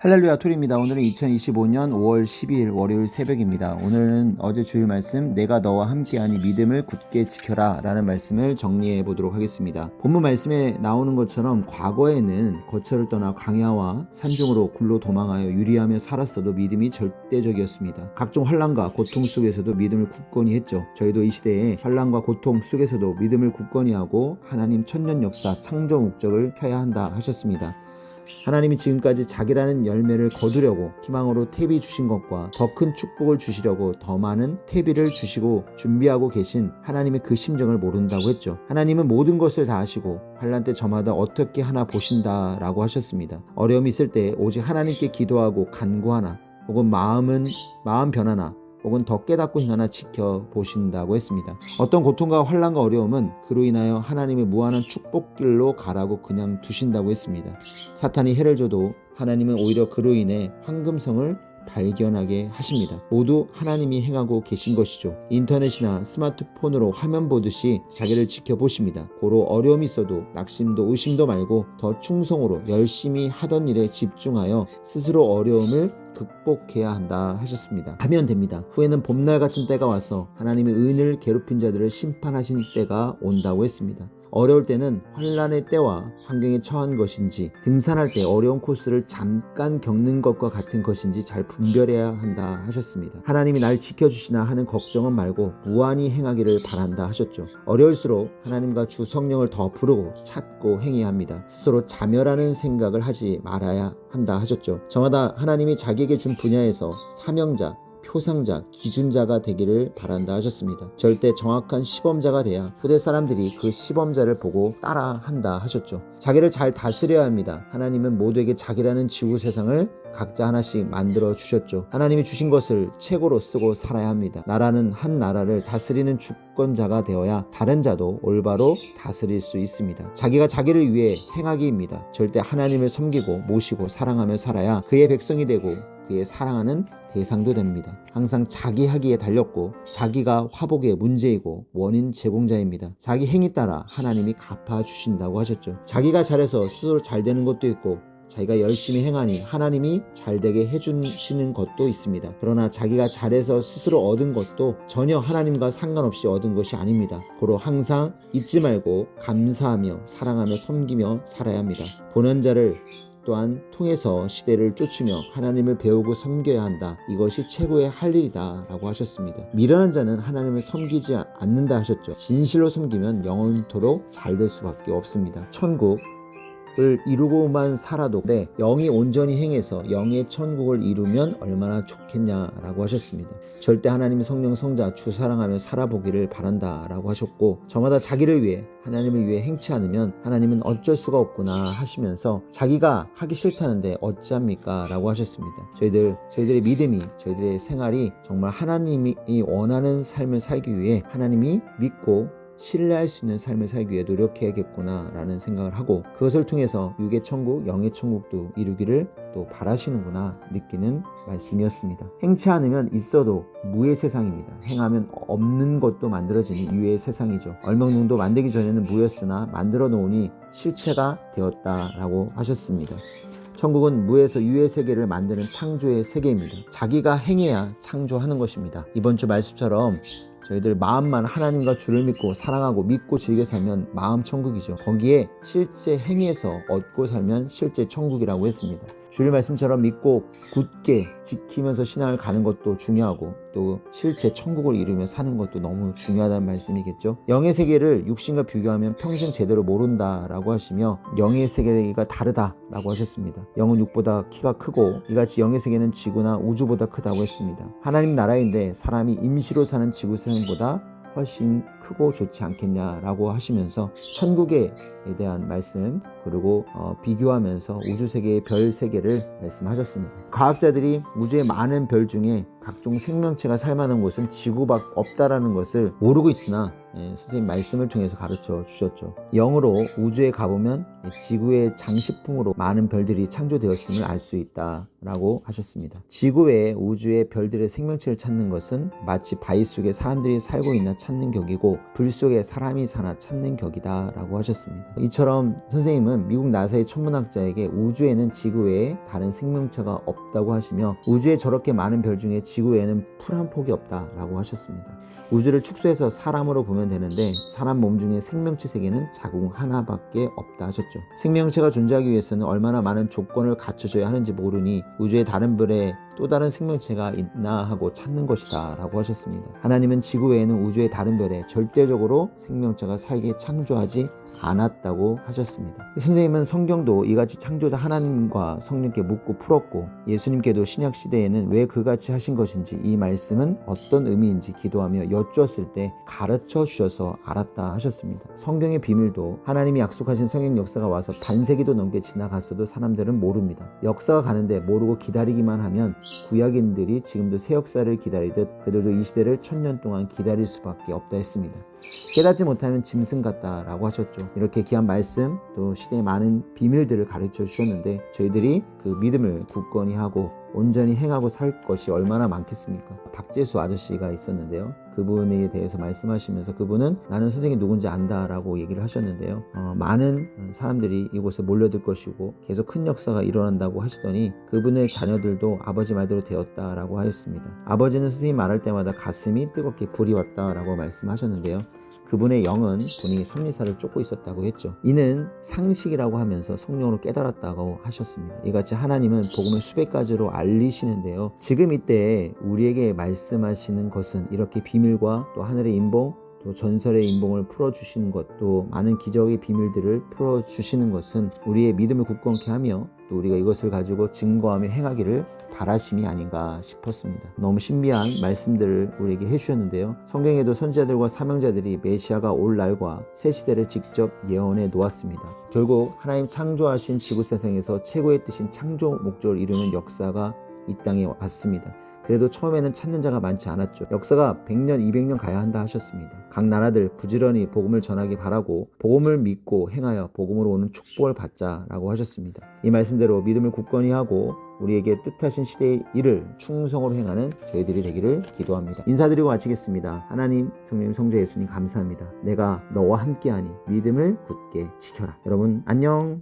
할렐루야 토리입니다. 오늘은 2025년 5월 12일 월요일 새벽입니다. 오늘은 어제 주일 말씀 내가 너와 함께하니 믿음을 굳게 지켜라 라는 말씀을 정리해 보도록 하겠습니다. 본문 말씀에 나오는 것처럼 과거에는 거처를 떠나 광야와 산중으로 굴로 도망하여 유리하며 살았어도 믿음이 절대적이었습니다. 각종 환난과 고통 속에서도 믿음을 굳건히 했죠. 저희도 이 시대에 환난과 고통 속에서도 믿음을 굳건히 하고 하나님 천년 역사 창조 목적을 펴야 한다 하셨습니다. 하나님이 지금까지 자기라는 열매를 거두려고 희망으로 태비 주신 것과 더 큰 축복을 주시려고 더 많은 태비를 주시고 준비하고 계신 하나님의 그 심정을 모른다고 했죠. 하나님은 모든 것을 다 아시고 환난 때 저마다 어떻게 하나 보신다라고 하셨습니다. 어려움이 있을 때 오직 하나님께 기도하고 간구하나 혹은 마음 변하나 혹은 더 깨닫고 행하나 지켜보신다고 했습니다. 어떤 고통과 환난과 어려움은 그로 인하여 하나님의 무한한 축복길로 가라고 그냥 두신다고 했습니다. 사탄이 해를 줘도 하나님은 오히려 그로 인해 황금성을 발견하게 하십니다. 모두 하나님이 행하고 계신 것이죠. 인터넷이나 스마트폰으로 화면 보듯이 자기를 지켜보십니다. 고로 어려움이 있어도 낙심도 의심도 말고 더 충성으로 열심히 하던 일에 집중하여 스스로 어려움을 극복해야 한다 하셨습니다. 하면 됩니다. 후에는 봄날 같은 때가 와서 하나님의 의인을 괴롭힌 자들을 심판하신 때가 온다고 했습니다. 어려울 때는 환난의 때와 환경에 처한 것인지 등산할 때 어려운 코스를 잠깐 겪는 것과 같은 것인지 잘 분별해야 한다 하셨습니다. 하나님이 날 지켜주시나 하는 걱정은 말고 무한히 행하기를 바란다 하셨죠. 어려울수록 하나님과 주 성령을 더 부르고 찾고 행해야 합니다. 스스로 자멸하는 생각을 하지 말아야 한다 하셨죠. 저마다 하나님이 자기에게 준 분야에서 사명자, 표상자, 기준자가 되기를 바란다 하셨습니다. 절대 정확한 시범자가 돼야 후대 사람들이 그 시범자를 보고 따라한다 하셨죠. 자기를 잘 다스려야 합니다. 하나님은 모두에게 자기라는 지구 세상을 각자 하나씩 만들어 주셨죠. 하나님이 주신 것을 최고로 쓰고 살아야 합니다. 나라는 한 나라를 다스리는 주권자가 되어야 다른 자도 올바로 다스릴 수 있습니다. 자기가 자기를 위해 행하기입니다. 절대 하나님을 섬기고 모시고 사랑하며 살아야 그의 백성이 되고 그의 사랑하는 대상도 됩니다. 항상 자기 하기에 달렸고 자기가 화복의 문제이고 원인 제공자입니다. 자기 행위 따라 하나님이 갚아주신다고 하셨죠. 자기가 잘해서 스스로 잘 되는 것도 있고 자기가 열심히 행하니 하나님이 잘되게 해주시는 것도 있습니다. 그러나 자기가 잘해서 스스로 얻은 것도 전혀 하나님과 상관없이 얻은 것이 아닙니다. 고로 항상 잊지 말고 감사하며 사랑하며 섬기며 살아야 합니다. 보는 자를 또한 통해서 시대를 쫓으며 하나님을 배우고 섬겨야 한다. 이것이 최고의 할 일이다 라고 하셨습니다. 미련한 자는 하나님을 섬기지 않는다 하셨죠. 진실로 섬기면 영원토록 잘 될 수밖에 없습니다. 천국을 이루고만 살아도 영이 온전히 행해서 영의 천국을 이루면 얼마나 좋겠냐라고 하셨습니다. 절대 하나님의 성령 성자 주 사랑하며 살아보기를 바란다라고 하셨고 저마다 자기를 위해 하나님을 위해 행치 않으면 하나님은 어쩔 수가 없구나 하시면서 자기가 하기 싫다는데 어찌합니까 라고 하셨습니다. 저희들의 믿음이 저희들의 생활이 정말 하나님이 원하는 삶을 살기 위해 하나님이 믿고 신뢰할 수 있는 삶을 살기 위해 노력해야겠구나 라는 생각을 하고 그것을 통해서 육의 천국, 영의 천국도 이루기를 또 바라시는구나 느끼는 말씀이었습니다. 행치 않으면 있어도 무의 세상입니다. 행하면 없는 것도 만들어지는 유의 세상이죠. 얼명동도 만들기 전에는 무였으나 만들어 놓으니 실체가 되었다라고 하셨습니다. 천국은 무에서 유의 세계를 만드는 창조의 세계입니다. 자기가 행해야 창조하는 것입니다. 이번 주 말씀처럼 저희들 마음만 하나님과 주를 믿고 사랑하고 믿고 즐겨 살면 마음 천국이죠. 거기에 실제 행해서 얻고 살면 실제 천국이라고 했습니다. 주일 말씀처럼 믿고 굳게 지키면서 신앙을 가는 것도 중요하고 또 실제 천국을 이루며 사는 것도 너무 중요하다는 말씀이겠죠. 영의 세계를 육신과 비교하면 평생 제대로 모른다라고 하시며 영의 세계가 다르다라고 하셨습니다. 영은 육보다 키가 크고 이같이 영의 세계는 지구나 우주보다 크다고 했습니다. 하나님 나라인데 사람이 임시로 사는 지구 세상보다 훨씬 크고 좋지 않겠냐라고 하시면서 천국에 대한 말씀 그리고 비교하면서 우주세계의 별 세계를 말씀하셨습니다. 과학자들이 우주의 많은 별 중에 각종 생명체가 살만한 곳은 지구밖에 없다라는 것을 모르고 있으나 선생님 말씀을 통해서 가르쳐 주셨죠. 영으로 우주에 가보면 지구의 장식품으로 많은 별들이 창조되었음을 알 수 있다. 라고 하셨습니다. 지구 외에 우주의 별들의 생명체를 찾는 것은 마치 바위 속에 사람들이 살고 있나 찾는 격이고 불 속에 사람이 사나 찾는 격이다 라고 하셨습니다. 이처럼 선생님은 미국 나사의 천문학자에게 우주에는 지구 외에 다른 생명체가 없다고 하시며 우주에 저렇게 많은 별 중에 지구 외에는 풀 한 폭이 없다 라고 하셨습니다. 우주를 축소해서 사람으로 보면 되는데 사람 몸 중에 생명체 세계는 자궁 하나밖에 없다 하셨죠. 생명체가 존재하기 위해서는 얼마나 많은 조건을 갖춰져야 하는지 모르니 우주의 다른 별에 또 다른 생명체가 있나 하고 찾는 것이다 라고 하셨습니다. 하나님은 지구 외에는 우주의 다른 별에 절대적으로 생명체가 살게 창조하지 않았다고 하셨습니다. 선생님은 성경도 이같이 창조자 하나님과 성령께 묻고 풀었고 예수님께도 신약 시대에는 왜 그같이 하신 것인지 이 말씀은 어떤 의미인지 기도하며 여쭈었을 때 가르쳐 주셔서 알았다 하셨습니다. 성경의 비밀도 하나님이 약속하신 성령 역사가 와서 반세기도 넘게 지나갔어도 사람들은 모릅니다. 역사가 가는데 모르고 기다리기만 하면 구약인들이 지금도 새 역사를 기다리듯 그들도 이 시대를 1000년 동안 기다릴 수밖에 없다 했습니다. 깨닫지 못하면 짐승 같다 라고 하셨죠. 이렇게 귀한 말씀 또 시대의 많은 비밀들을 가르쳐 주셨는데 저희들이 그 믿음을 굳건히 하고 온전히 행하고 살 것이 얼마나 많겠습니까? 박재수 아저씨가 있었는데요. 그분에 대해서 말씀하시면서 그분은 나는 선생님이 누군지 안다 라고 얘기를 하셨는데요. 많은 사람들이 이곳에 몰려들 것이고 계속 큰 역사가 일어난다고 하시더니 그분의 자녀들도 아버지 말대로 되었다 라고 하였습니다. 아버지는 선생님 말할 때마다 가슴이 뜨겁게 불이 왔다 라고 말씀하셨는데요. 그분의 영은 본인이 섭리사를 쫓고 있었다고 했죠. 이는 상식이라고 하면서 성령으로 깨달았다고 하셨습니다. 이같이 하나님은 복음을 수백 가지로 알리시는데요. 지금 이때 우리에게 말씀하시는 것은 이렇게 비밀과 또 하늘의 인봉 또 전설의 인봉을 풀어주시는 것, 또 많은 기적의 비밀들을 풀어주시는 것은 우리의 믿음을 굳건케 하며 또 우리가 이것을 가지고 증거하며 행하기를 바라심이 아닌가 싶었습니다. 너무 신비한 말씀들을 우리에게 해주셨는데요. 성경에도 선지자들과 사명자들이 메시아가 올 날과 새 시대를 직접 예언해 놓았습니다. 결국 하나님 창조하신 지구 세상에서 최고의 뜻인 창조 목적을 이루는 역사가 이 땅에 왔습니다. 그래도 처음에는 찾는 자가 많지 않았죠. 역사가 100년, 200년 가야 한다 하셨습니다. 각 나라들 부지런히 복음을 전하기 바라고 복음을 믿고 행하여 복음으로 오는 축복을 받자라고 하셨습니다. 이 말씀대로 믿음을 굳건히 하고 우리에게 뜻하신 시대의 일을 충성으로 행하는 저희들이 되기를 기도합니다. 인사드리고 마치겠습니다. 하나님, 성령, 성자 예수님 감사합니다. 내가 너와 함께하니 믿음을 굳게 지켜라. 여러분 안녕.